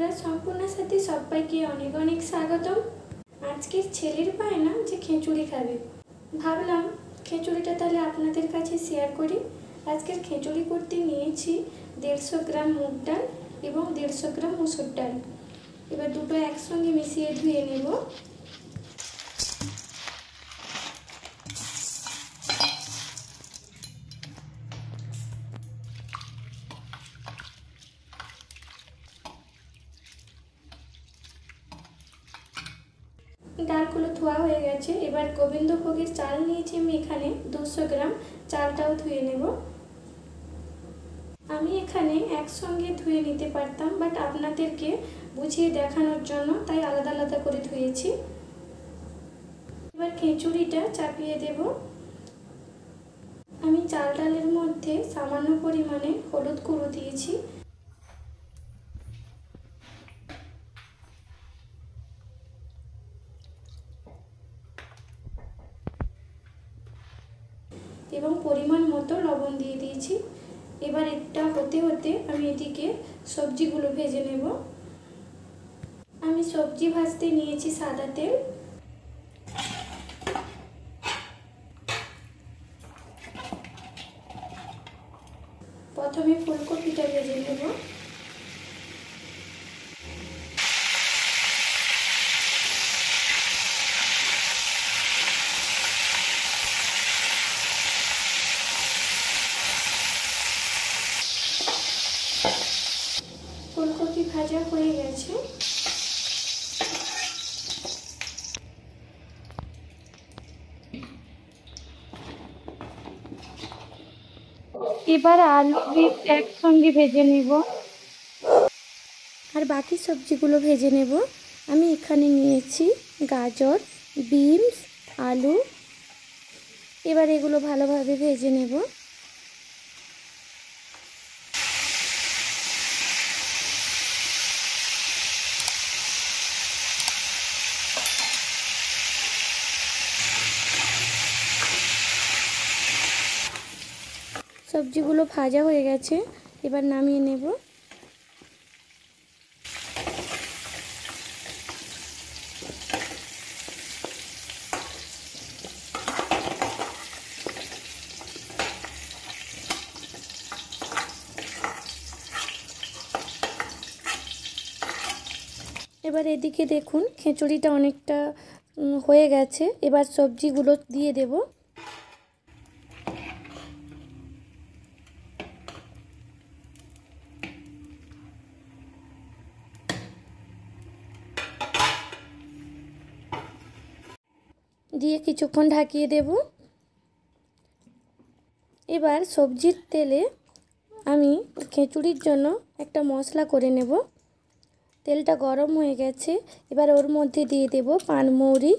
বন্ধুরা, সম্পূর্ণার সাথে সবাইকে অনেক অনেক স্বাগতম। আজকের ছেলের বায়না যে খিচুড়ি খাবে, ভাবলাম খিচুড়িটা তাহলে আপনাদের কাছে শেয়ার করি। আজকের খিচুড়ি করতে নিয়েছি 150 গ্রাম মুগ ডাল এবং 150 গ্রাম মুসুর ডাল। এবার দুটো একসঙ্গে মিশিয়ে ধুয়ে নেব। ডালগুলো ধোয়া হয়ে গেছে। এবার গোবিন্দভোগের চাল নিয়েছি আমি এখানে 200 গ্রাম, চালটাও ধুয়ে নেব। আমি এখানে একসঙ্গে ধুয়ে নিতে পারতাম, বাট আপনাদেরকে বুঝিয়ে দেখানোর জন্য তাই আলাদা আলাদা করে ধুয়েছি। এবার খিচুড়িটা চাপিয়ে দেব। আমি চাল ডালের মধ্যে সামান্য পরিমাণে হলুদ গুঁড়ো দিয়েছি। এবং পরিমাণ মতো লবণ দিয়ে দিয়েছি। এবার এটা হতে হতে আমি এদিকে সবজিগুলো ভেজে নেব। আমি সবজি ভাজতে নিয়েছি সাদা তেল। প্রথমে ফুলকপিটা ভেজে নেব। ফুলকপি ভাজা হয়ে গেছে। এবার আলু একসঙ্গে ভেজে নেব আর বাকি সবজিগুলো ভেজে নেব। আমি এখানে নিয়েছি গাজর, বিনস, আলু। এবার এগুলো ভালোভাবে ভেজে নেব। সবজিগুলো ভাজা হয়ে গেছে, এবার নামিয়ে নেব। এবার এদিকে দেখুন খিচুড়িটা অনেকটা হয়ে গেছে। এবার সবজিগুলো দিয়ে দেব। দিয়ে কিছুক্ষণ ঢাকিয়ে দেব। এবার সবজির তেলে আমি খিচুড়ির জন্য একটা মশলা করে নেব। তেলটা গরম হয়ে গেছে, এবার ওর মধ্যে দিয়ে দেব পানমৌরি,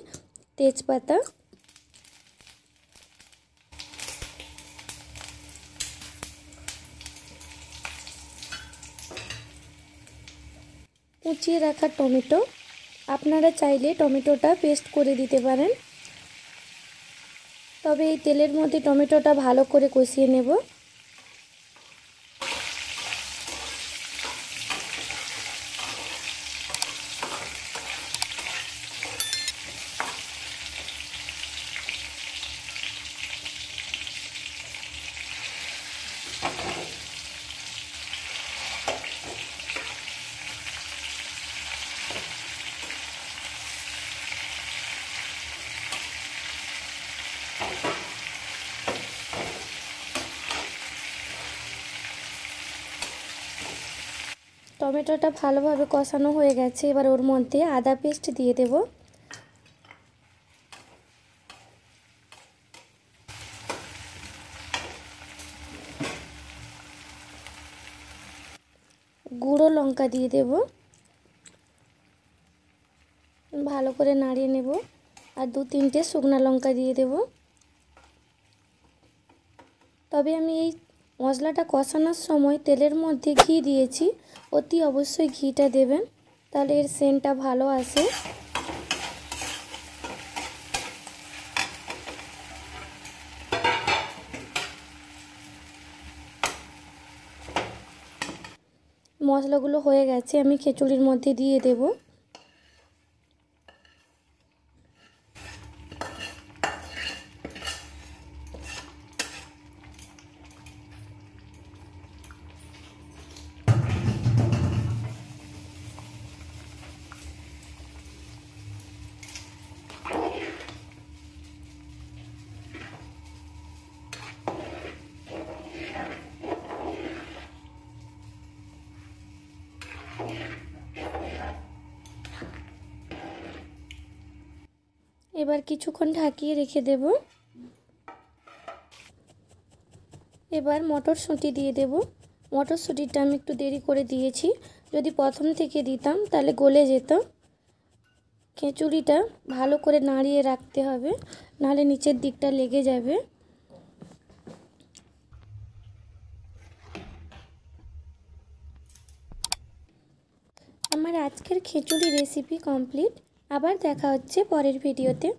তেজপাতা, কুচিয়ে রাখা টমেটো। আপনারা চাইলে টমেটোটা পেস্ট করে দিতে পারেন, তবে এই তেলের মধ্যে টমেটোটা ভালো করে কষিয়ে নেব। টমেটোটা ভালোভাবে কষানো হয়ে গেছে, এবার ওর মধ্যে আদা পেস্ট দিয়ে দেব। গুঁড়ো লঙ্কা দিয়ে দেব। ভালো করে নাড়িয়ে নেব আর 2-3টে শুকনো লঙ্কা দিয়ে দেব। তবে আমি এই মশলাটা কষানোর সময় তেলের মধ্যে ঘি দিয়েছি, অতি অবশ্যই ঘিটা দেবেন, তাহলে এর সেন্টটা ভালো আসে। মশলাগুলো হয়ে গেছে, আমি খিচুড়ির মধ্যে দিয়ে দেব। এবার কিছুক্ষণ ঢাকিয়ে রেখে দেব। এবার মটরশুঁটি দিয়ে দেব। মটরশুঁটিটা আমি একটু দেরি করে দিয়েছি, যদি প্রথম থেকে দিতাম তাহলে গলে যেত। খিচুড়িটা ভালো করে নাড়িয়ে রাখতে হবে, নাহলে নিচের দিকটা লেগে যাবে। আমার আজকের খিচুড়ি রেসিপি কমপ্লিট। আবার দেখা হচ্ছে পরের ভিডিওতে।